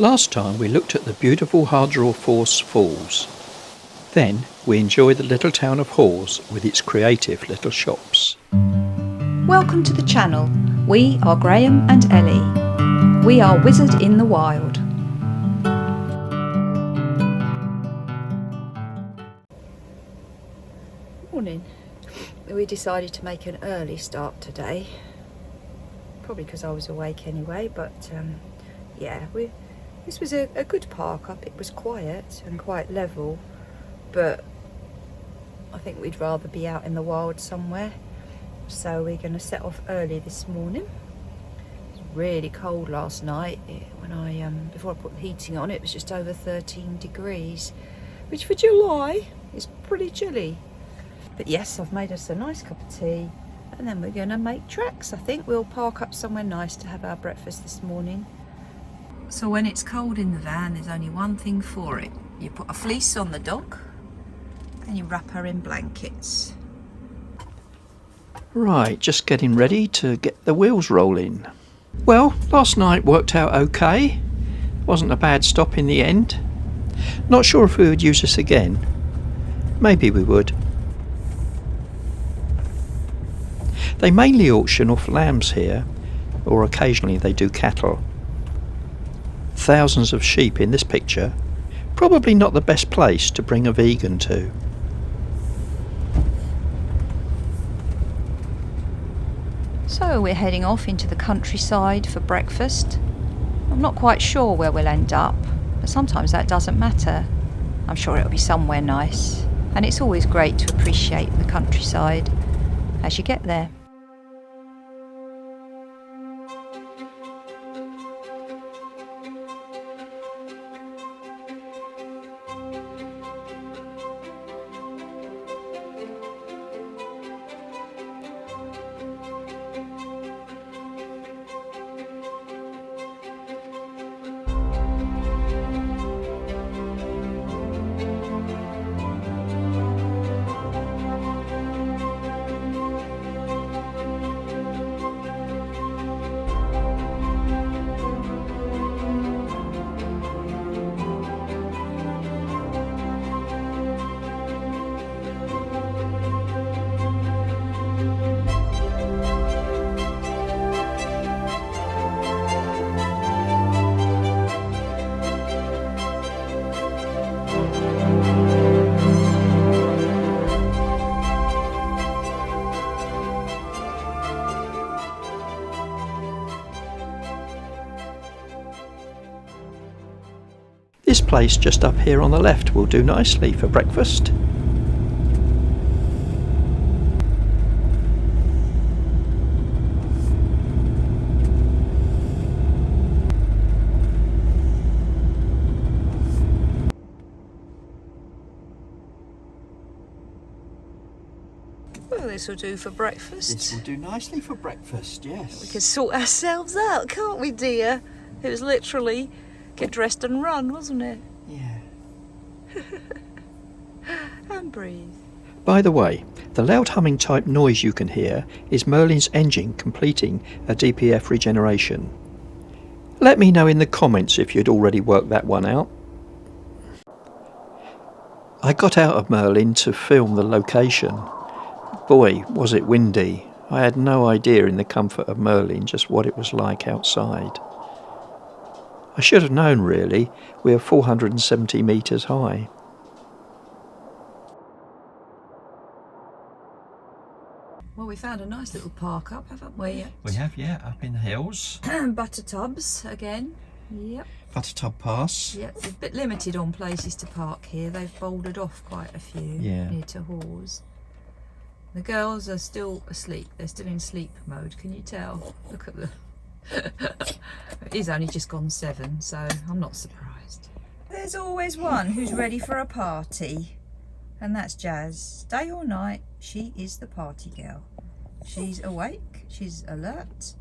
Last time we looked at the beautiful Hardraw Force Falls. Then we enjoyed the little town of Hawes with its creative little shops. Welcome to the channel. We are Graham and Ellie. We are Wizard in the Wild. Morning. We decided to make an early start today. Probably because I was awake anyway, but yeah, this was a good park up. It was quiet and quite level, but I think we'd rather be out in the wild somewhere. So we're going to set off early this morning. It was really cold last night. When before I put the heating on, it was just over 13 degrees, which for July is pretty chilly. But yes, I've made us a nice cup of tea, and then we're going to make tracks. I think we'll park up somewhere nice to have our breakfast this morning. So when it's cold in the van, there's only one thing for it. You put a fleece on the dog and you wrap her in blankets. Right, just getting ready to get the wheels rolling. Well, last night worked out okay. Wasn't a bad stop in the end. Not sure if we would use this again. Maybe we would. They mainly auction off lambs here, or occasionally they do cattle. Thousands of sheep in this picture. Probably not the best place to bring a vegan to. So we're heading off into the countryside for breakfast. I'm not quite sure where we'll end up, but sometimes that doesn't matter. I'm sure it'll be somewhere nice, and it's always great to appreciate the countryside as you get there. This place just up here on the left will do nicely for breakfast. Well, this will do for breakfast. This will do nicely for breakfast, yes. We can sort ourselves out, can't we, dear? It was literally get dressed and run, wasn't it? Yeah. And breathe. By the way, the loud humming type noise you can hear is Merlin's engine completing a DPF regeneration. Let me know in the comments if you'd already worked that one out. I got out of Merlin to film the location. Boy, was it windy. I had no idea in the comfort of Merlin just what it was like outside. I should have known really, we are 470 metres high. Well, we found a nice little park up, haven't we? We have, yeah, up in the hills. Buttertubs again. Yep. Buttertub Pass. Yep, it's a bit limited on places to park here. They've bouldered off quite a few near to Hawes. The girls are still asleep. They're still in sleep mode, can you tell? Look at them. It is only just gone 7, so I'm not surprised. There's always one who's ready for a party, and that's Jazz. Day or night, she is the party girl. She's awake, she's alert,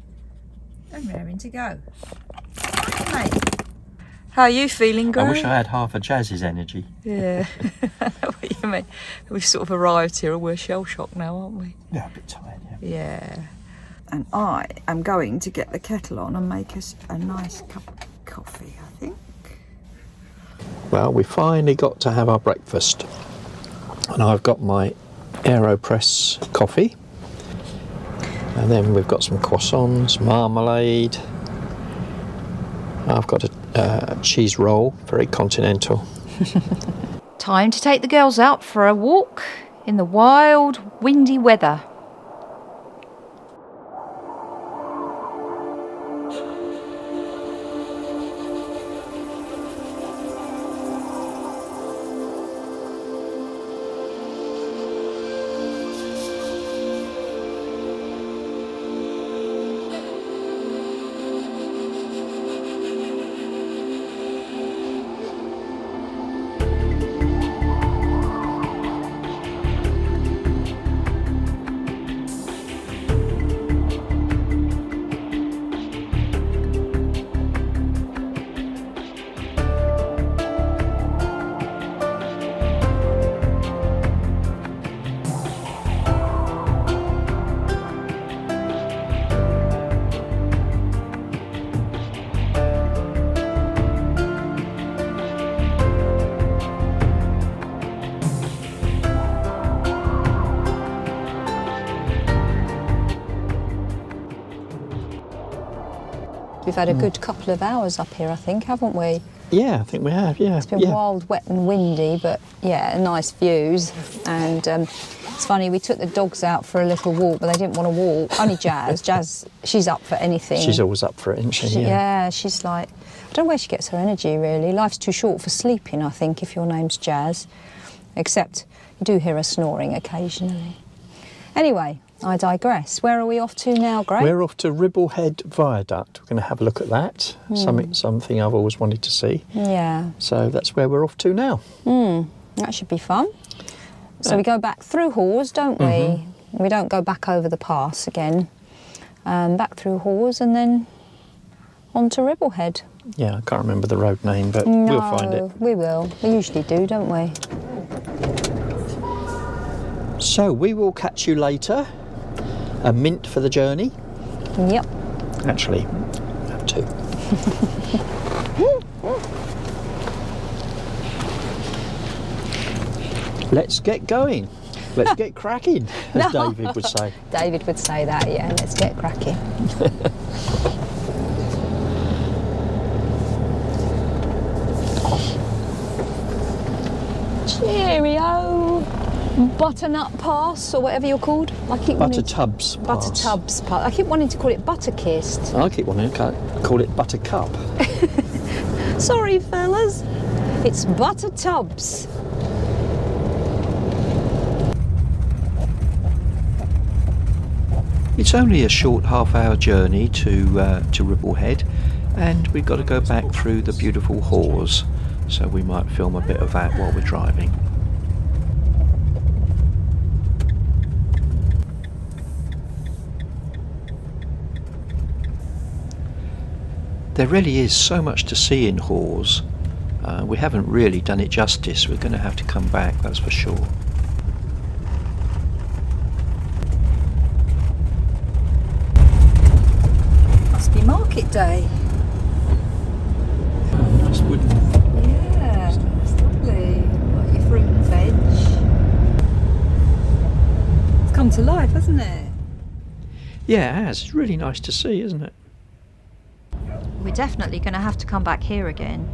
and raring to go. Right, mate. How are you feeling, Graham? I wish I had half of Jazz's energy. Yeah. What you mean? We've sort of arrived here and we're shell-shocked now, aren't we? Yeah, a bit tired, yeah. Yeah. And I am going to get the kettle on and make us a nice cup of coffee, I think. Well, we finally got to have our breakfast, and I've got my AeroPress coffee, and then we've got some croissants, marmalade. I've got a cheese roll, very continental. Time to take the girls out for a walk in the wild, windy weather. We've had a good couple of hours up here, I think, haven't we? Yeah, I think we have, yeah. It's been wild, wet and windy, but yeah, nice views. And it's funny, we took the dogs out for a little walk, but they didn't want to walk. Only Jazz. Jazz, she's up for anything. She's always up for it, isn't she? Yeah, she's like, I don't know where she gets her energy, really. Life's too short for sleeping, I think, if your name's Jazz. Except you do hear her snoring occasionally. Anyway, I digress. Where are we off to now, Greg? We're off to Ribblehead Viaduct. We're going to have a look at that. Something I've always wanted to see. Yeah. So that's where we're off to now. That should be fun. So we go back through Hawes, don't we? We don't go back over the pass again. Back through Hawes and then on to Ribblehead. Yeah, I can't remember the road name, but we'll find it. We will. We usually do, don't we? So we will catch you later. A mint for the journey. Yep. Actually, have two. Let's get going. Let's get cracking, as David would say. David would say that, yeah. Let's get cracking. Cheerio! Butternut Pass, or whatever you're called. I keep Buttertubs Pass. Buttertubs Pass. I keep wanting to call it Butterkissed. I keep wanting to call it Buttercup. Sorry, fellas. It's Buttertubs. It's only a short half-hour journey to Ribblehead, and we've got to go back through the beautiful Hawes, so we might film a bit of that while we're driving. There really is so much to see in Hawes. We haven't really done it justice. We're going to have to come back, that's for sure. Must be market day. Nice wooden. Yeah, it's lovely. Got your fruit and veg. It's come to life, hasn't it? Yeah, it has. It's really nice to see, isn't it? We're definitely going to have to come back here again.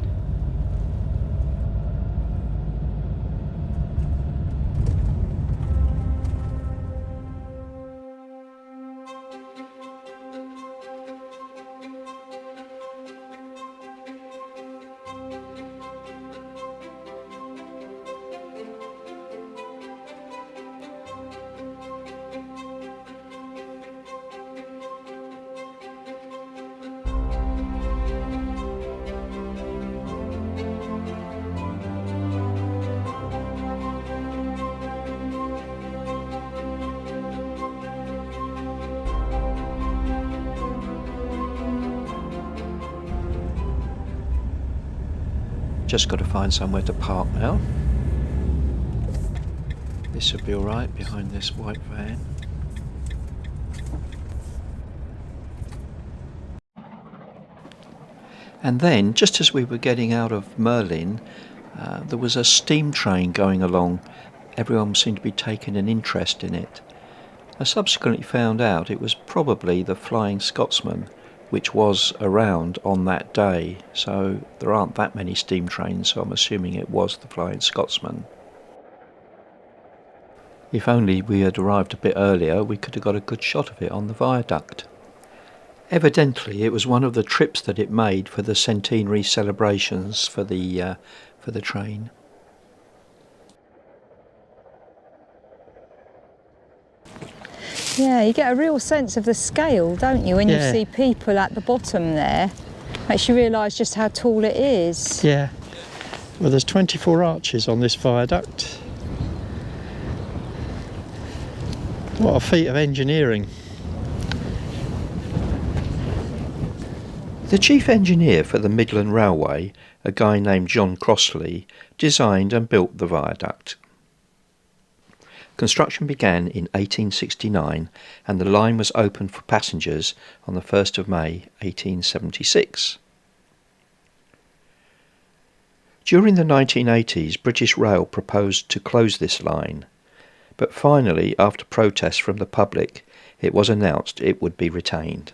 Just got to find somewhere to park now. This will be alright behind this white van. And then, just as we were getting out of Merlin, There was a steam train going along. Everyone seemed to be taking an interest in it. I subsequently found out it was probably the Flying Scotsman, which was around on that day, so there aren't that many steam trains, so I'm assuming it was the Flying Scotsman. If only we had arrived a bit earlier, we could have got a good shot of it on the viaduct. Evidently it was one of the trips that it made for the centenary celebrations for the train. Yeah, you get a real sense of the scale, don't you, when Yeah. you see people at the bottom there. Makes you realise just how tall it is. Yeah. Well, there's 24 arches on this viaduct. What a feat of engineering. The chief engineer for the Midland Railway, a guy named John Crossley, designed and built the viaduct. Construction began in 1869 and the line was opened for passengers on the 1st of May 1876. During the 1980s, British Rail proposed to close this line, but finally, after protests from the public, it was announced it would be retained.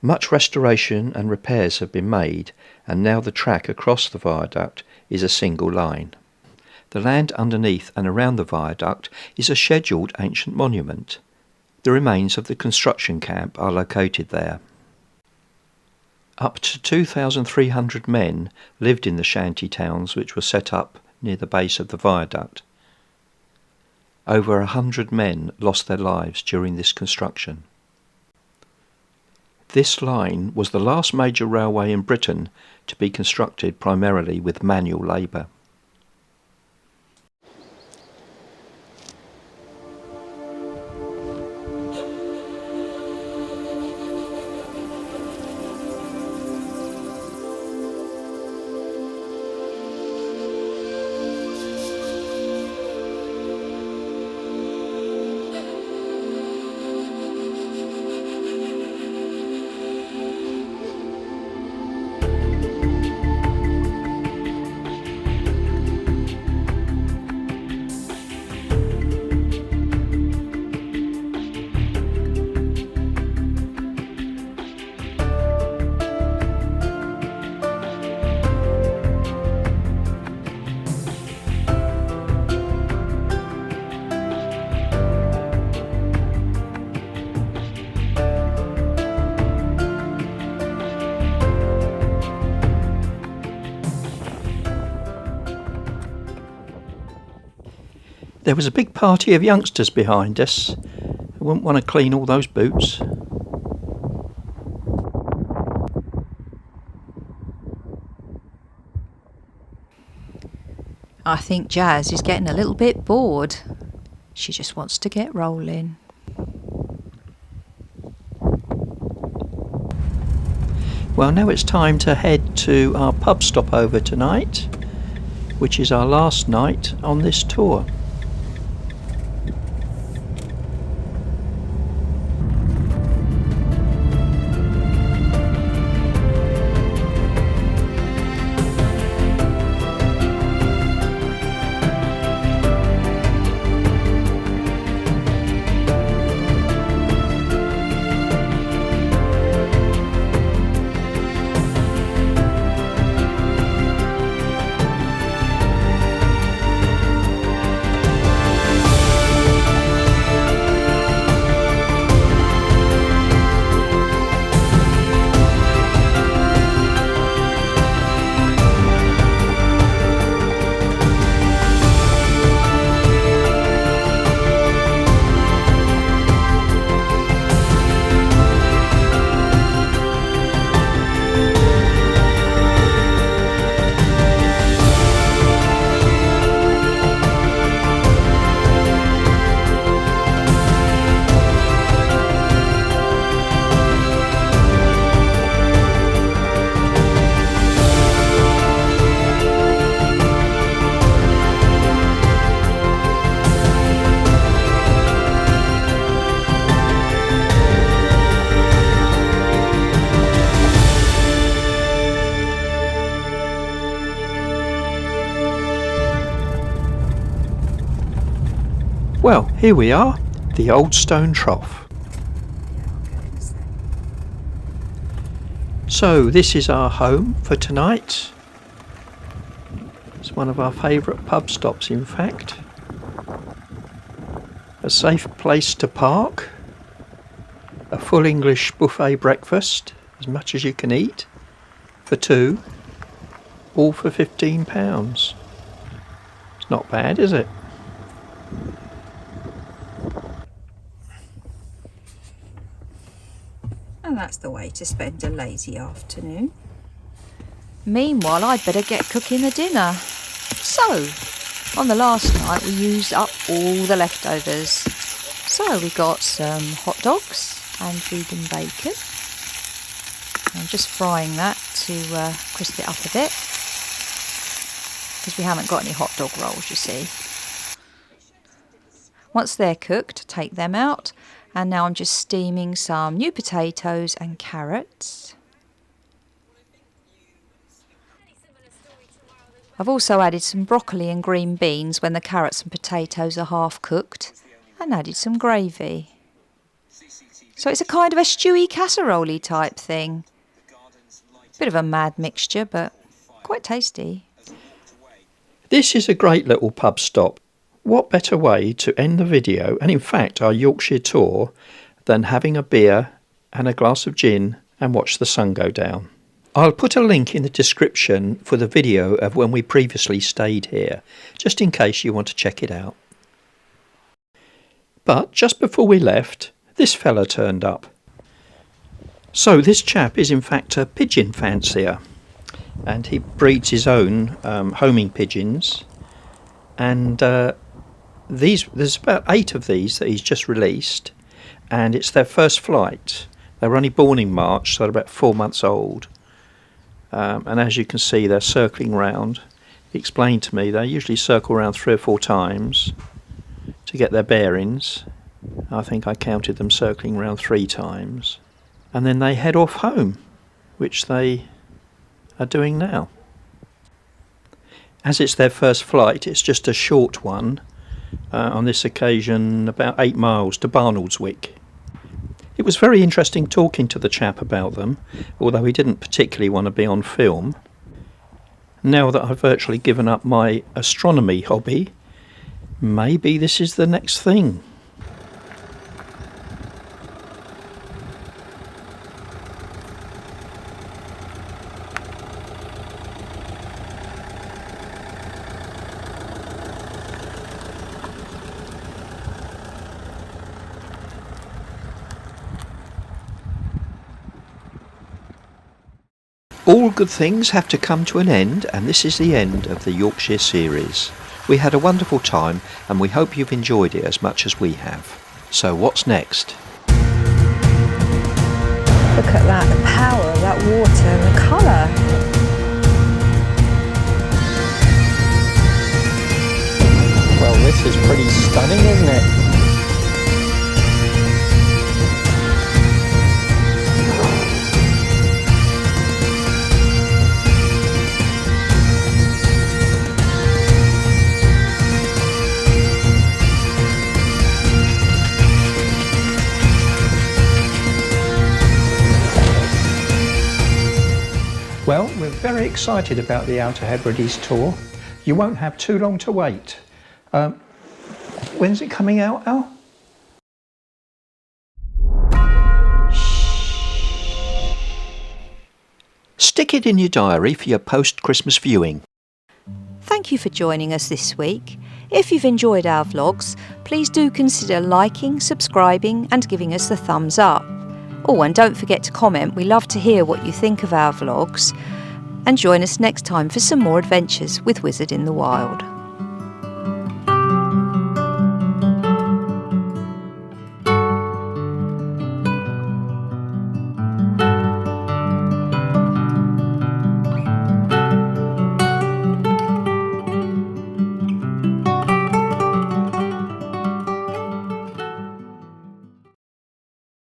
Much restoration and repairs have been made, and now the track across the viaduct is a single line. The land underneath and around the viaduct is a scheduled ancient monument. The remains of the construction camp are located there. Up to 2,300 men lived in the shanty towns which were set up near the base of the viaduct. Over 100 men lost their lives during this construction. This line was the last major railway in Britain to be constructed primarily with manual labour. There was a big party of youngsters behind us. I wouldn't want to clean all those boots. I think Jazz is getting a little bit bored. She just wants to get rolling. Well, now it's time to head to our pub stopover tonight, which is our last night on this tour. Well, here we are, the old stone trough. So this is our home for tonight. It's one of our favourite pub stops, in fact. A safe place to park. A full English buffet breakfast, as much as you can eat, for two, all for £15. It's not bad, is it? And that's the way to spend a lazy afternoon. Meanwhile, I'd better get cooking the dinner. So, on the last night we used up all the leftovers. So we got some hot dogs and vegan bacon. I'm just frying that to crisp it up a bit, because we haven't got any hot dog rolls, you see. Once they're cooked, take them out, and now I'm just steaming some new potatoes and carrots. I've also added some broccoli and green beans when the carrots and potatoes are half cooked, and added some gravy. So it's a kind of a stewy casserole-y type thing. Bit of a mad mixture, but quite tasty. This is a great little pub stop. What better way to end the video, and in fact our Yorkshire tour, than having a beer and a glass of gin and watch the sun go down. I'll put a link in the description for the video of when we previously stayed here, just in case you want to check it out. But just before we left, this fella turned up. So this chap is in fact a pigeon fancier, and he breeds his own homing pigeons, and there's about 8 of these that he's just released, and it's their first flight. They were only born in March, so they're about 4 months old, and as you can see they're circling round. He explained to me they usually circle around 3 or 4 times to get their bearings. I think I counted them circling around 3 times, and then they head off home, which they are doing now. As it's their first flight, it's just a short one, on this occasion about 8 miles to Barnoldswick. It was very interesting talking to the chap about them, although he didn't particularly want to be on film. Now that I've virtually given up my astronomy hobby, maybe this is the next thing. All good things have to come to an end, and this is the end of the Yorkshire series. We had a wonderful time, and we hope you've enjoyed it as much as we have. So what's next? Look at that, the power of that water and the colour. Well, this is pretty stunning, isn't it? Well, we're very excited about the Outer Hebrides tour. You won't have too long to wait. When's it coming out, Al? Stick it in your diary for your post-Christmas viewing. Thank you for joining us this week. If you've enjoyed our vlogs, please do consider liking, subscribing and giving us the thumbs up. Oh, and don't forget to comment. We love to hear what you think of our vlogs. And join us next time for some more adventures with Wizard in the Wild.